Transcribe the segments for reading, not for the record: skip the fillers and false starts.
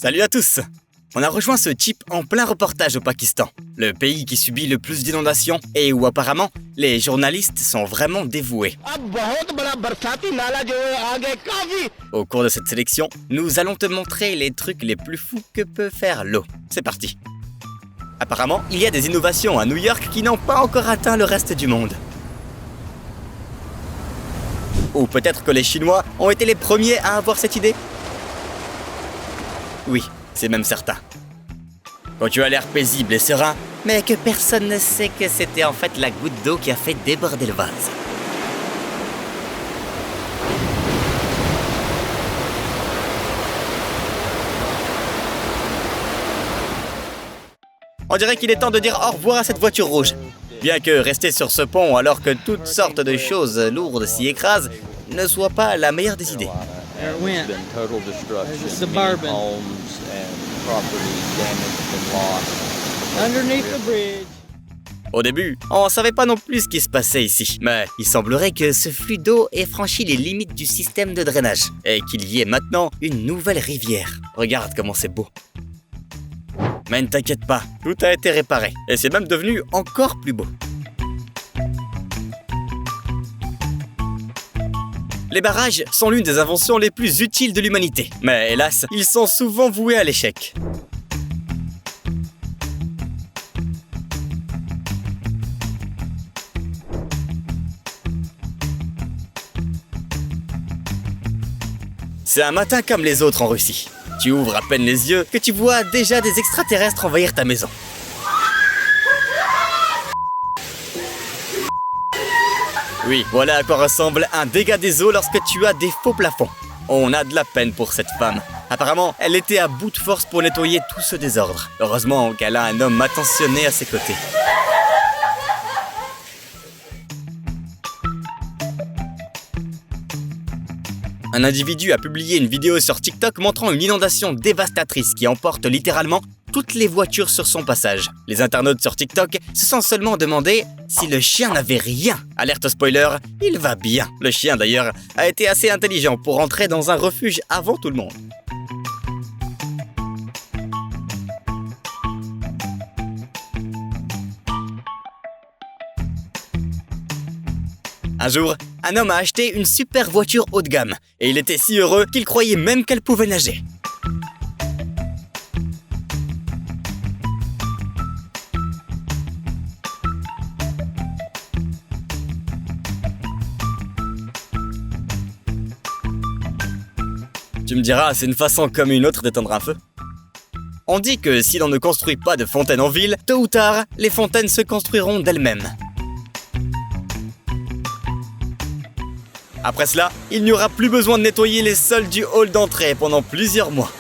Salut à tous! On a rejoint ce type en plein reportage au Pakistan, le pays qui subit le plus d'inondations et où apparemment les journalistes sont vraiment dévoués. Au cours de cette sélection, nous allons te montrer les trucs les plus fous que peut faire l'eau. C'est parti! Apparemment, il y a des innovations à New York qui n'ont pas encore atteint le reste du monde. Ou peut-être que les Chinois ont été les premiers à avoir cette idée? Oui, c'est même certain. Quand tu as l'air paisible et serein, mais que personne ne sait que c'était en fait la goutte d'eau qui a fait déborder le vase. On dirait qu'il est temps de dire au revoir à cette voiture rouge. Bien que rester sur ce pont alors que toutes sortes de choses lourdes s'y écrasent ne soit pas la meilleure des idées. Au début, on savait pas non plus ce qui se passait ici, mais il semblerait que ce flux d'eau ait franchi les limites du système de drainage et qu'il y ait maintenant une nouvelle rivière. Regarde comment c'est beau. Mais ne t'inquiète pas, tout a été réparé et c'est même devenu encore plus beau. Les barrages sont l'une des inventions les plus utiles de l'humanité, mais hélas, ils sont souvent voués à l'échec. C'est un matin comme les autres en Russie. Tu ouvres à peine les yeux que tu vois déjà des extraterrestres envahir ta maison. Oui, voilà à quoi ressemble un dégât des eaux lorsque tu as des faux plafonds. On a de la peine pour cette femme. Apparemment, elle était à bout de force pour nettoyer tout ce désordre. Heureusement qu'elle a un homme attentionné à ses côtés. Un individu a publié une vidéo sur TikTok montrant une inondation dévastatrice qui emporte littéralement toutes les voitures sur son passage. Les internautes sur TikTok se sont seulement demandé si le chien n'avait rien. Alerte spoiler, il va bien. Le chien d'ailleurs a été assez intelligent pour entrer dans un refuge avant tout le monde. Un jour, un homme a acheté une super voiture haut de gamme et il était si heureux qu'il croyait même qu'elle pouvait nager. Tu me diras, c'est une façon comme une autre d'éteindre un feu. On dit que si l'on ne construit pas de fontaines en ville, tôt ou tard, les fontaines se construiront d'elles-mêmes. Après cela, il n'y aura plus besoin de nettoyer les sols du hall d'entrée pendant plusieurs mois.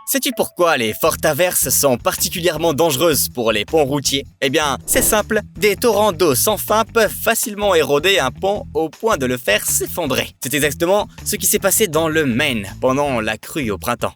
Sais-tu pourquoi les fortes averses sont particulièrement dangereuses pour les ponts routiers? Eh bien, c'est simple, des torrents d'eau sans fin peuvent facilement éroder un pont au point de le faire s'effondrer. C'est exactement ce qui s'est passé dans le Maine pendant la crue au printemps.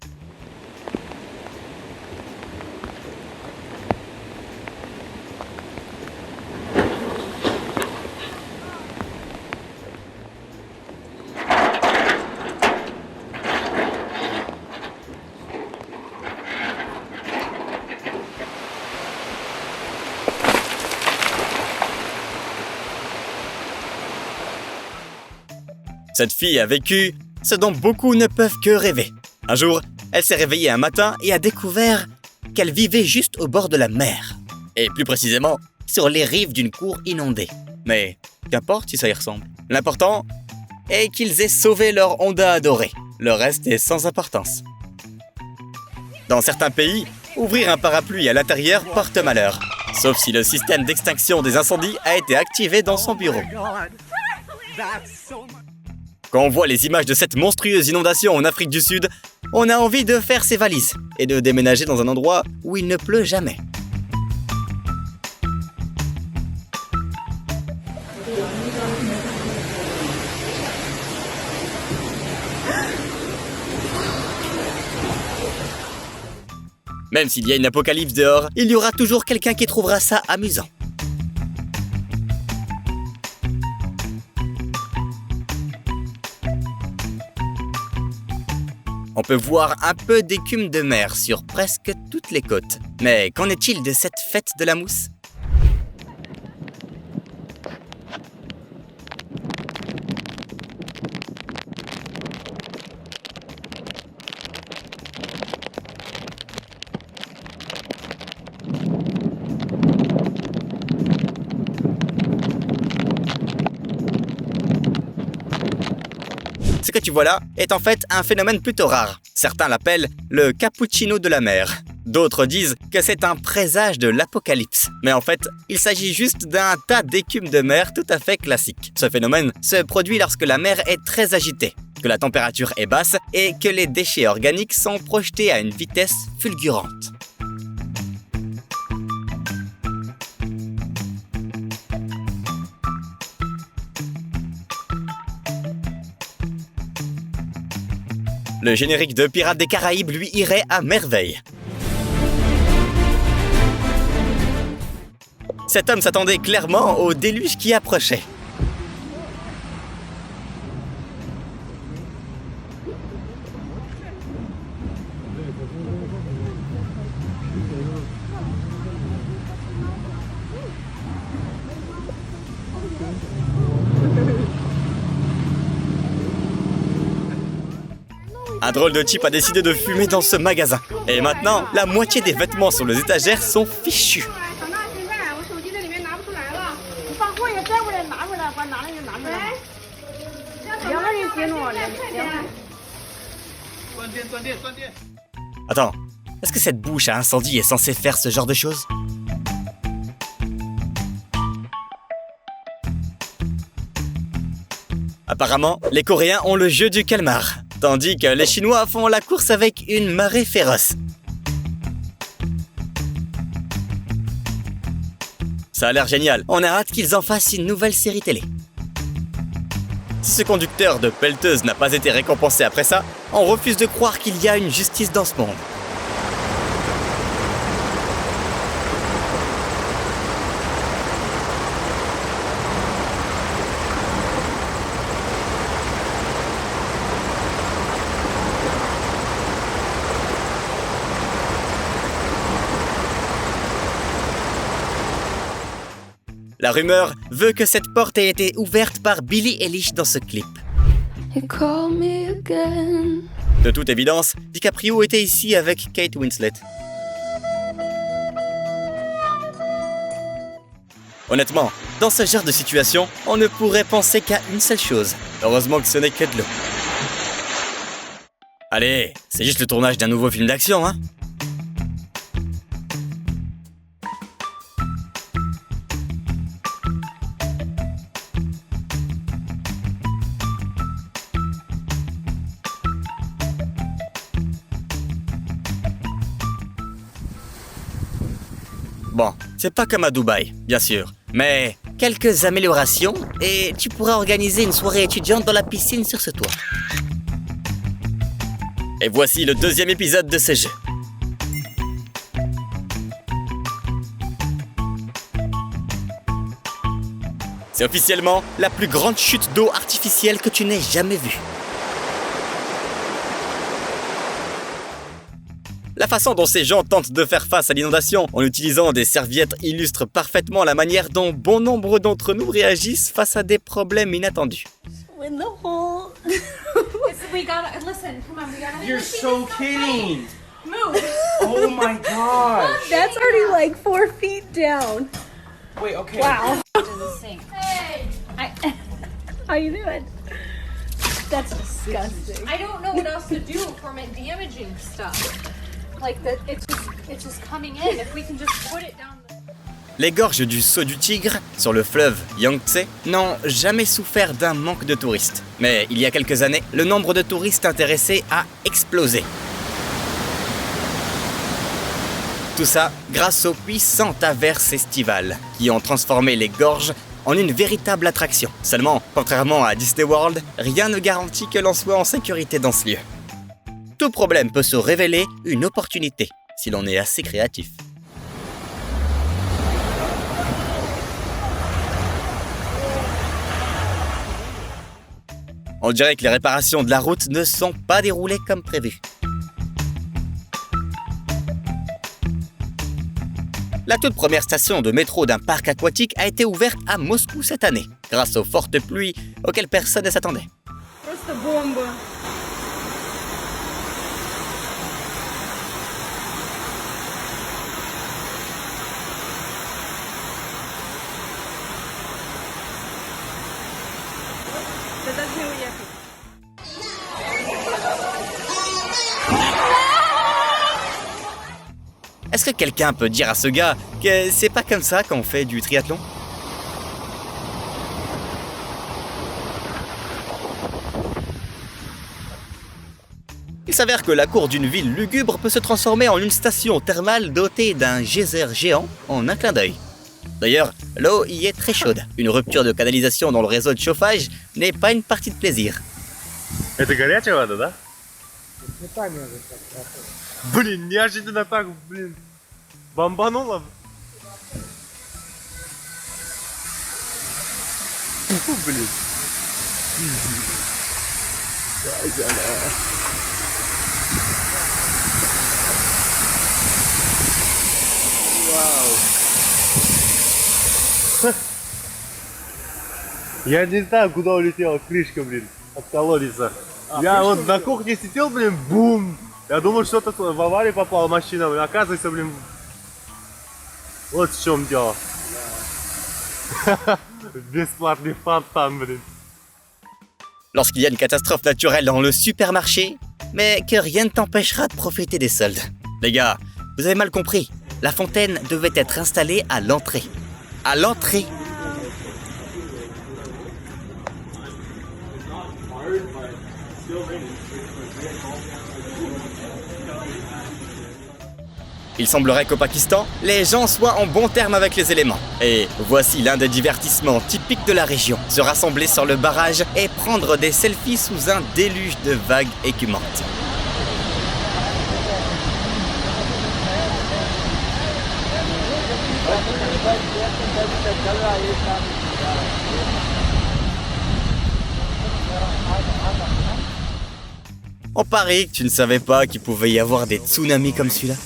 Cette fille a vécu ce dont beaucoup ne peuvent que rêver. Un jour, elle s'est réveillée un matin et a découvert qu'elle vivait juste au bord de la mer. Et plus précisément, sur les rives d'une cour inondée. Mais qu'importe si ça y ressemble. L'important est qu'ils aient sauvé leur Honda adoré. Le reste est sans importance. Dans certains pays, ouvrir un parapluie à l'intérieur porte malheur. Sauf si le système d'extinction des incendies a été activé dans son bureau. Quand on voit les images de cette monstrueuse inondation en Afrique du Sud, on a envie de faire ses valises et de déménager dans un endroit où il ne pleut jamais. Même s'il y a une apocalypse dehors, il y aura toujours quelqu'un qui trouvera ça amusant. On peut voir un peu d'écume de mer sur presque toutes les côtes. Mais qu'en est-il de cette fête de la mousse ? Ce que tu vois là est en fait un phénomène plutôt rare. Certains l'appellent le cappuccino de la mer. D'autres disent que c'est un présage de l'apocalypse. Mais en fait, il s'agit juste d'un tas d'écume de mer tout à fait classique. Ce phénomène se produit lorsque la mer est très agitée, que la température est basse et que les déchets organiques sont projetés à une vitesse fulgurante. Le générique de Pirates des Caraïbes lui irait à merveille. Cet homme s'attendait clairement au déluge qui approchait. Un drôle de type a décidé de fumer dans ce magasin. Et maintenant, la moitié des vêtements sur les étagères sont fichus. Attends, est-ce que cette bouche à incendie est censée faire ce genre de choses ? Apparemment, les Coréens ont le jeu du calmar, tandis que les Chinois font la course avec une marée féroce. Ça a l'air génial, on a hâte qu'ils en fassent une nouvelle série télé. Si ce conducteur de pelleteuse n'a pas été récompensé après ça, on refuse de croire qu'il y a une justice dans ce monde. La rumeur veut que cette porte ait été ouverte par Billie Eilish dans ce clip. De toute évidence, DiCaprio était ici avec Kate Winslet. Honnêtement, dans ce genre de situation, on ne pourrait penser qu'à une seule chose. Heureusement que ce n'est que de l'eau. Allez, c'est juste le tournage d'un nouveau film d'action, hein ? Bon, c'est pas comme à Dubaï, bien sûr, mais quelques améliorations et tu pourras organiser une soirée étudiante dans la piscine sur ce toit. Et voici le deuxième épisode de ce jeu. C'est officiellement la plus grande chute d'eau artificielle que tu n'aies jamais vue. La façon dont ces gens tentent de faire face à l'inondation en utilisant des serviettes illustre parfaitement la manière dont bon nombre d'entre nous réagissent face à des problèmes inattendus. In the hole. We gotta listen. Come on, we gotta. You're so kidding. Move. Oh my gosh. That's already like 4 feet down. Wait, okay. Wow. To the sink. Hey. How you doing? That's disgusting. I don't know what else to do for my damaging stuff. Like that, it's just coming in. If we can just put it down. Les gorges du Saut du Tigre, sur le fleuve Yangtze, n'ont jamais souffert d'un manque de touristes. Mais il y a quelques années, le nombre de touristes intéressés a explosé. Tout ça grâce aux puissantes averses estivales, qui ont transformé les gorges en une véritable attraction. Seulement, contrairement à Disney World, rien ne garantit que l'on soit en sécurité dans ce lieu. Tout problème peut se révéler une opportunité, si l'on est assez créatif. En On dirait que les réparations de la route ne sont pas déroulées comme prévu. La toute première station de métro d'un parc aquatique a été ouverte à Moscou cette année, grâce aux fortes pluies auxquelles personne ne s'attendait. Просто бомба. Да должны уехать. Est-ce que quelqu'un peut dire à ce gars que c'est pas comme ça qu'on fait du triathlon? Il s'avère que la cour d'une ville lugubre peut se transformer en une station thermale dotée d'un geyser géant en un clin d'œil. D'ailleurs, l'eau y est très chaude. Une rupture de canalisation dans le réseau de chauffage n'est pas une partie de plaisir. Это горячая вода, да? Блин, неожиданно так, блин, бомбануло. Фу, блин. Вау. Я не знаю, куда улетела крышка, блин, от колодца. Я вот на кухне сидел, блин, бум. Я думал, что-то в аварию попала машина, блин. Оказывается, блин, вот в чем дело. Бесплатный фонтан, блин. Lorsqu'il y a une catastrophe naturelle dans le supermarché, mais que rien ne t'empêchera de profiter des soldes. Les gars, vous avez mal compris. La fontaine devait être installée à l'entrée. À l'entrée. Il semblerait qu'au Pakistan, les gens soient en bon terme avec les éléments. Et voici l'un des divertissements typiques de la région. Se rassembler sur le barrage et prendre des selfies sous un déluge de vagues écumantes. On parie que tu ne savais pas qu'il pouvait y avoir des tsunamis comme celui-là.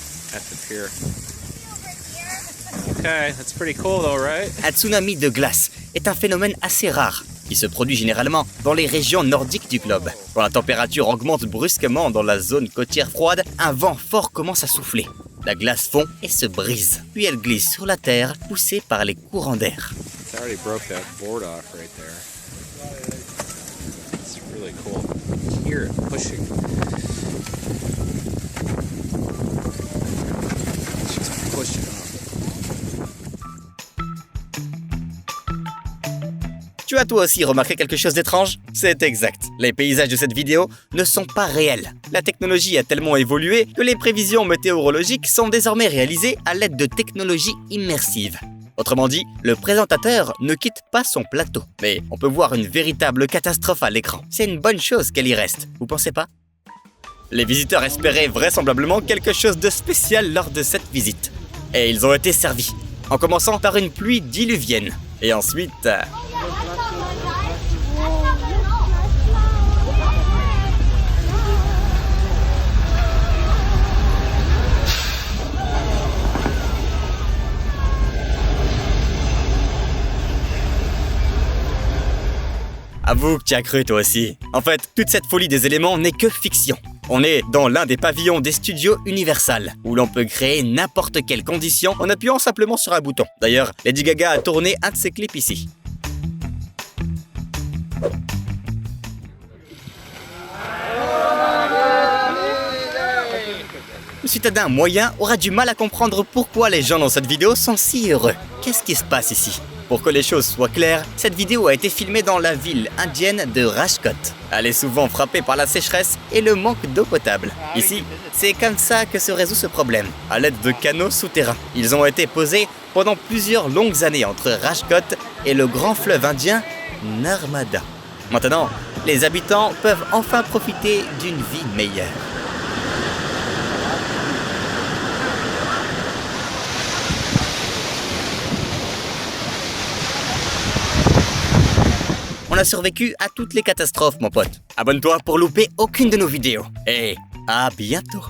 Okay, that's pretty cool though, right? Un tsunami de glace est un phénomène assez rare qui se produit généralement dans les régions nordiques du globe. Quand la température augmente brusquement dans la zone côtière froide, un vent fort commence à souffler. La glace fond et se brise, puis elle glisse sur la terre, poussée par les courants d'air. It's already broke that board off right there. It's really cool. You can hear it pushing. It's just pushing off. Tu as toi aussi remarqué quelque chose d'étrange? C'est exact. Les paysages de cette vidéo ne sont pas réels. La technologie a tellement évolué que les prévisions météorologiques sont désormais réalisées à l'aide de technologies immersives. Autrement dit, le présentateur ne quitte pas son plateau. Mais on peut voir une véritable catastrophe à l'écran. C'est une bonne chose qu'elle y reste, vous pensez pas? Les visiteurs espéraient vraisemblablement quelque chose de spécial lors de cette visite. Et ils ont été servis. En commençant par une pluie diluvienne. Et ensuite... Avoue que tu as cru toi aussi. En fait, toute cette folie des éléments n'est que fiction. On est dans l'un des pavillons des studios Universal, où l'on peut créer n'importe quelle condition en appuyant simplement sur un bouton. D'ailleurs, Lady Gaga a tourné un de ses clips ici. Le citadin moyen aura du mal à comprendre pourquoi les gens dans cette vidéo sont si heureux. Qu'est-ce qui se passe ici? Pour que les choses soient claires, cette vidéo a été filmée dans la ville indienne de Rajkot. Elle est souvent frappée par la sécheresse et le manque d'eau potable. Ici, c'est comme ça que se résout ce problème, à l'aide de canaux souterrains. Ils ont été posés pendant plusieurs longues années entre Rajkot et le grand fleuve indien Narmada. Maintenant, les habitants peuvent enfin profiter d'une vie meilleure. On on a survécu à toutes les catastrophes, mon pote. Abonne-toi pour louper aucune de nos vidéos. Et à bientôt.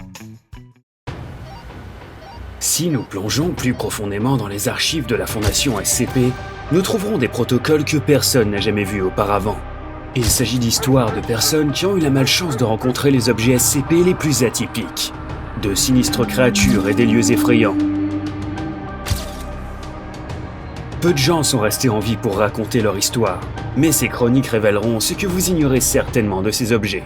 Si nous plongeons plus profondément dans les archives de la Fondation SCP, nous trouverons des protocoles que personne n'a jamais vus auparavant. Il s'agit d'histoires de personnes qui ont eu la malchance de rencontrer les objets SCP les plus atypiques, de sinistres créatures et des lieux effrayants. Peu de gens sont restés en vie pour raconter leur histoire, mais ces chroniques révéleront ce que vous ignorez certainement de ces objets.